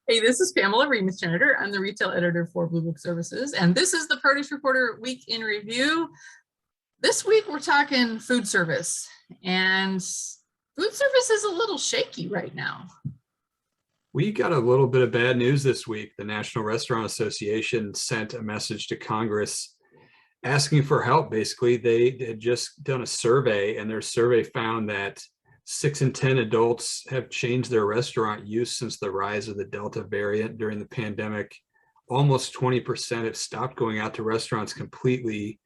Hey, this is Pamela Remus-Janitor. I'm the retail editor for Blue Book Services, and this is the Produce Reporter Week in Review. This week, we're talking food service, and food service is a little shaky right now. We got a little bit of bad news this week. The National Restaurant Association sent a message to Congress asking for help. Basically, they had just done a survey, and their survey found that 6 in 10 adults have changed their restaurant use since the rise of the Delta variant during the pandemic. Almost 20% have stopped going out to restaurants completely.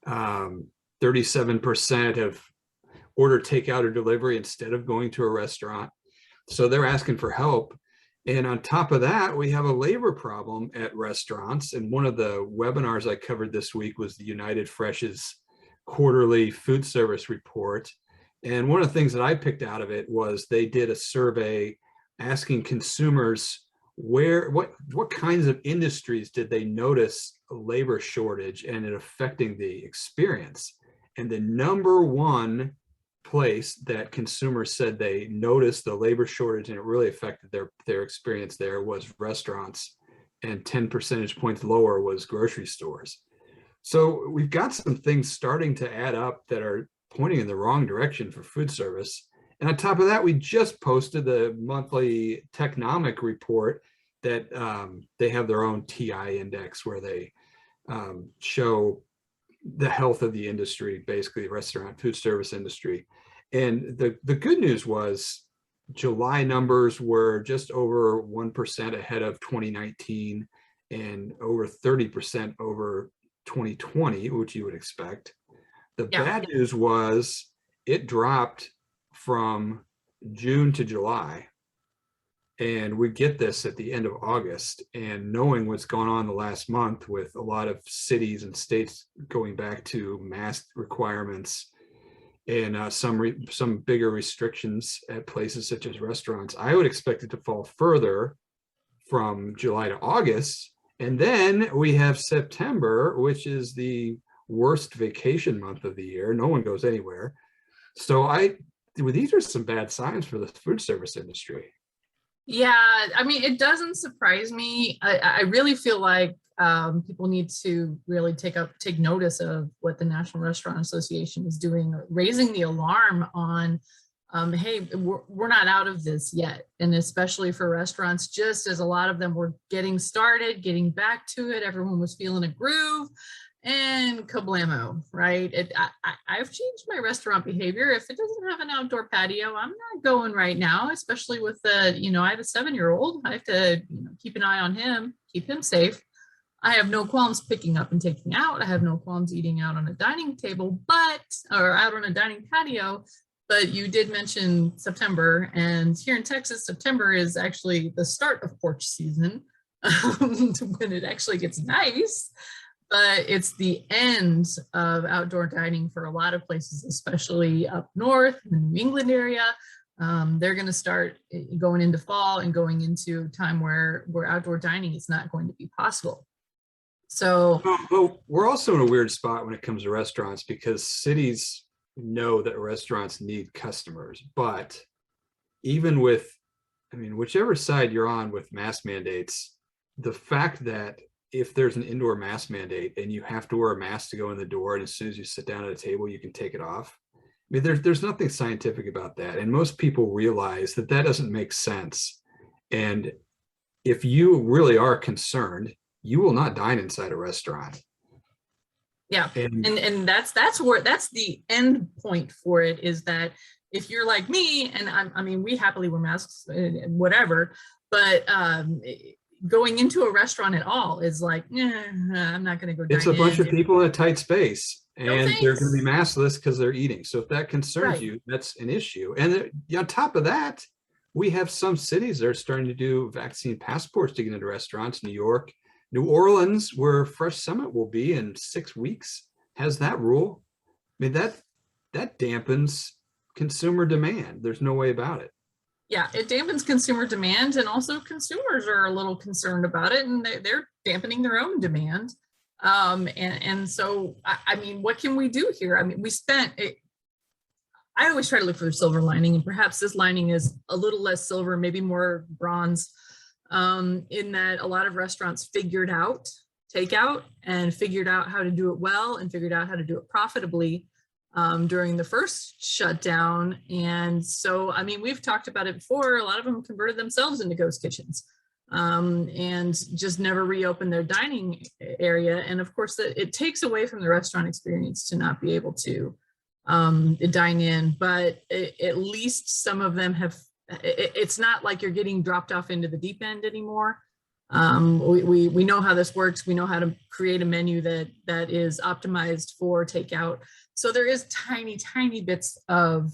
37% have ordered takeout or delivery instead of going to a restaurant. So they're asking for help. And on top of that, we have a labor problem at restaurants. And one of the webinars I covered this week was the United Fresh's quarterly food service report. And one of the things that I picked out of it was they did a survey asking consumers what kinds of industries did they notice a labor shortage and it affecting the experience. And the number one place that consumers said they noticed the labor shortage and it really affected their experience there was restaurants, and 10 percentage points lower was grocery stores. So we've got some things starting to add up that are pointing in the wrong direction for food service. And on top of that, we just posted the monthly Technomic report that they have their own TI index where they show the health of the industry, basically the restaurant food service industry. And the good news was July numbers were just over 1% ahead of 2019 and over 30% over 2020, which you would expect. The bad news was it dropped from June to July. And we get this at the end of August, and knowing what's gone on the last month with a lot of cities and states going back to mask requirements and some bigger restrictions at places such as restaurants, I would expect it to fall further from July to August. And then we have September, which is the worst vacation month of the year. No one goes anywhere. So these are some bad signs for the food service industry. Yeah, I mean, it doesn't surprise me. I really feel like people need to really take notice of what the National Restaurant Association is doing, raising the alarm on, hey, we're not out of this yet. And especially for restaurants, just as a lot of them were getting started, getting back to it, everyone was feeling a groove. And kablamo, right? I've changed my restaurant behavior. If it doesn't have an outdoor patio, I'm not going right now, especially with I have a 7-year-old. I have to keep an eye on him, keep him safe. I have no qualms picking up and taking out. I have no qualms eating out on a dining table, or out on a dining patio. But you did mention September, and here in Texas, September is actually the start of porch season when it actually gets nice. But it's the end of outdoor dining for a lot of places, especially up north in the New England area. They're going to start going into fall and going into time where outdoor dining is not going to be possible. So well, we're also in a weird spot when it comes to restaurants because cities know that restaurants need customers. But even with, whichever side you're on with mask mandates, the fact that if there's an indoor mask mandate and you have to wear a mask to go in the door, and as soon as you sit down at a table, you can take it off. There's nothing scientific about that. And most people realize that doesn't make sense. And if you really are concerned, you will not dine inside a restaurant. Yeah. And that's the end point for it, is that if you're like me, and we happily wear masks, whatever, but going into a restaurant at all is like, I'm not going to go dine in. It's a bunch of people in a tight space, and they're going to be maskless because they're eating. So if that concerns you, that's an issue. And on top of that, we have some cities that are starting to do vaccine passports to get into restaurants. New York, New Orleans, where Fresh Summit will be in 6 weeks, has that rule. That dampens consumer demand. There's no way about it. Yeah, it dampens consumer demand, and also consumers are a little concerned about it, and they're dampening their own demand. And so, what can we do here? I always try to look for the silver lining, and perhaps this lining is a little less silver, maybe more bronze. in that a lot of restaurants figured out takeout and figured out how to do it well and figured out how to do it profitably during the first shutdown. And so, I mean, we've talked about it before. A lot of them converted themselves into ghost kitchens and just never reopened their dining area. And of course, it takes away from the restaurant experience to not be able to dine in, but at least some of them have, it's not like you're getting dropped off into the deep end anymore. We know how this works. We know how to create a menu that is optimized for takeout. So there is tiny bits of,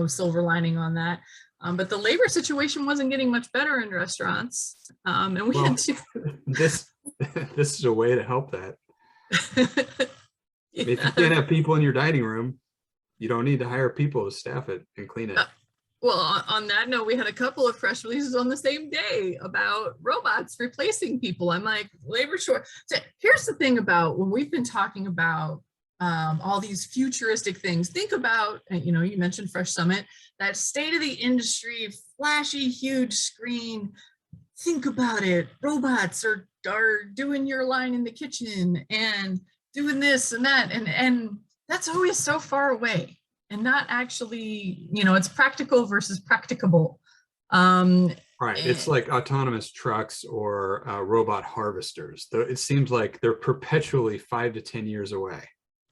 silver lining on that. But the labor situation wasn't getting much better in restaurants. And we had to. This is a way to help that. Yeah. If you can't have people in your dining room, you don't need to hire people to staff it and clean it. Well, on that note, we had a couple of press releases on the same day about robots replacing people. I'm like, labor short. So here's the thing about when we've been talking about all these futuristic things. Think about, you mentioned Fresh Summit, that state of the industry, flashy, huge screen. Think about it. Robots are doing your line in the kitchen and doing this and that. And that's always so far away and not actually, it's practical versus practicable. Right. It's like autonomous trucks or robot harvesters. It seems like they're perpetually 5 to 10 years away.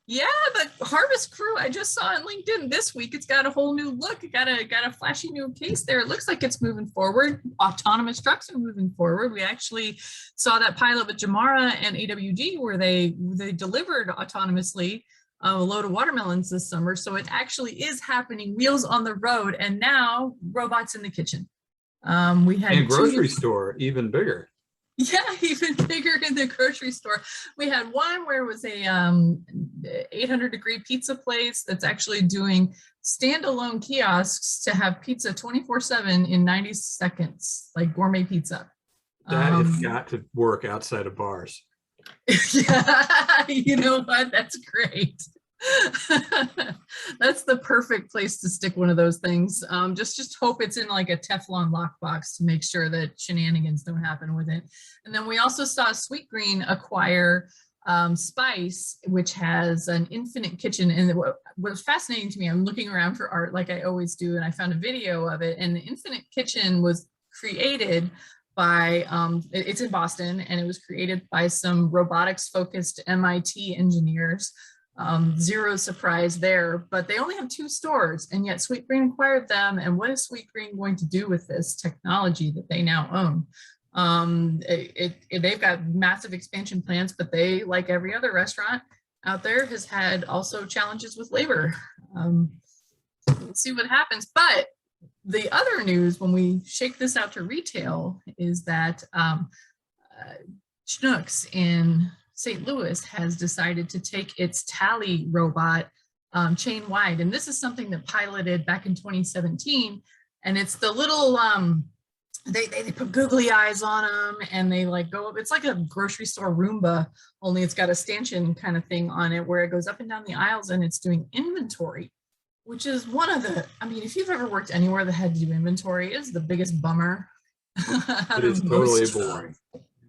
Yeah, the Harvest Crew I just saw on LinkedIn this week. It's got a whole new look. It got a flashy new case there. It looks like it's moving forward. Autonomous trucks are moving forward. We actually saw that pilot with Jamara and AWG where they delivered autonomously a load of watermelons this summer. So it actually is happening. Wheels on the road, and now robots in the kitchen. We had and grocery store even bigger. Yeah, even bigger in the grocery store. We had one where it was a 800-degree pizza place that's actually doing standalone kiosks to have pizza 24/7 in 90 seconds, like gourmet pizza. That has got to work outside of bars. Yeah, you know what? That's great. That's the perfect place to stick one of those things. Just hope it's in like a Teflon lockbox to make sure that shenanigans don't happen with it. And then we also saw Sweetgreen acquire Spice, which has an infinite kitchen. And what was fascinating to me, I'm looking around for art like I always do, and I found a video of it. And the infinite kitchen was created by, it's in Boston, and it was created by some robotics focused MIT engineers. Zero surprise there, but they only have 2 stores, and yet Sweetgreen acquired them. And what is Sweetgreen going to do with this technology that they now own? They've got massive expansion plans, but they, like every other restaurant out there, has had also challenges with labor. Let's see what happens. But the other news, when we shake this out to retail, is that Schnucks in St. Louis has decided to take its tally robot chain wide. And this is something that piloted back in 2017. And it's the little, they put googly eyes on them and they like go up. It's like a grocery store Roomba, only it's got a stanchion kind of thing on it where it goes up and down the aisles and it's doing inventory, which is one of the, I mean, if you've ever worked anywhere that had to do inventory, it's the biggest bummer. It is totally boring.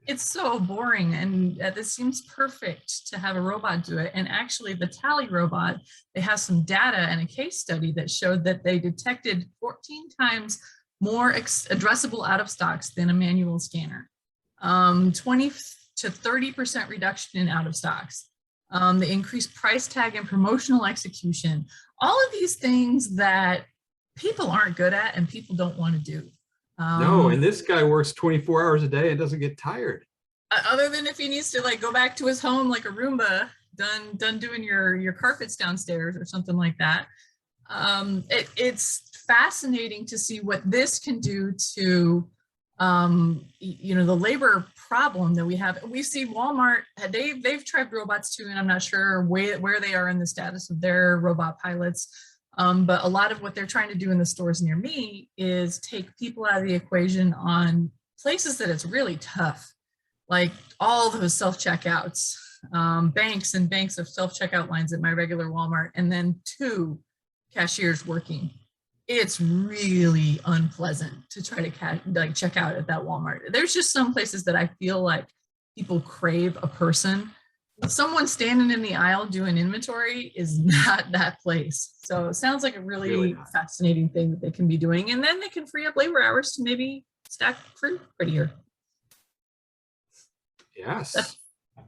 It's so boring, and this seems perfect to have a robot do it. And actually the tally robot, they have some data and a case study that showed that they detected 14 times more addressable out of stocks than a manual scanner, 20 to 30% reduction in out of stocks, the increased price tag and promotional execution, all of these things that people aren't good at and people don't want to do. No, and this guy works 24 hours a day and doesn't get tired. Other than if he needs to like go back to his home like a Roomba, done doing your carpets downstairs or something like that. It's fascinating to see what this can do to the labor problem that we have. We see Walmart, they've tried robots too, and I'm not sure where they are in the status of their robot pilots. But a lot of what they're trying to do in the stores near me is take people out of the equation on places that it's really tough, like all those self-checkouts, banks and banks of self-checkout lines at my regular Walmart, and then 2 cashiers working. it's really unpleasant to try to like check out at that Walmart. There's just some places that I feel like people crave a person. Someone standing in the aisle doing inventory is not that place. So it sounds like a really fascinating thing that they can be doing. And then they can free up labor hours to maybe stack fruit prettier. Yes.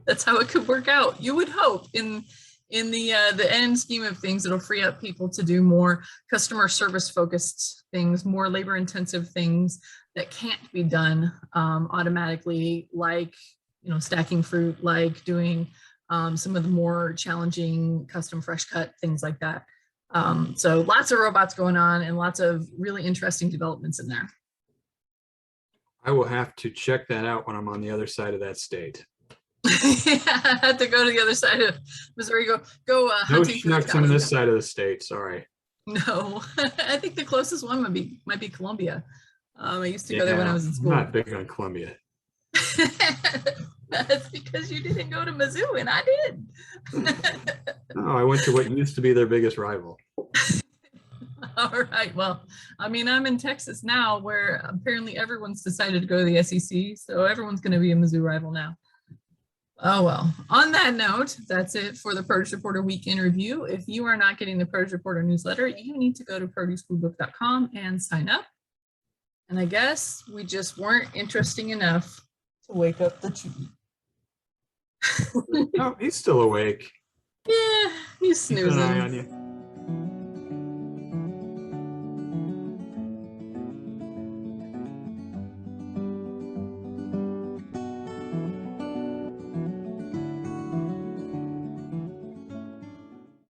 That's how it could work out. You would hope in the end scheme of things, it'll free up people to do more customer service focused things, more labor intensive things that can't be done automatically, like, you know, stacking fruit, like doing some of the more challenging custom fresh cut, things like that. So lots of robots going on and lots of really interesting developments in there. I will have to check that out when I'm on the other side of that state. Yeah, I had to go to the other side of Missouri. Go hunting. No schnucks on this side of the state. Sorry. No, I think the closest one might be Columbia. I used to go there when I was in school. I'm not big on Columbia. That's because you didn't go to Mizzou and I did. No, I went to what used to be their biggest rival. All right. Well, I mean, I'm in Texas now, where apparently everyone's decided to go to the SEC, so everyone's going to be a Mizzou rival now. Oh, well, on that note, that's it for the Produce Reporter Week in Review. If you are not getting the Produce Reporter newsletter, you need to go to producefoodbook.com and sign up. And I guess we just weren't interesting enough to wake up the tree. No, he's still awake. Yeah, he's snoozing. Keep an eye on you.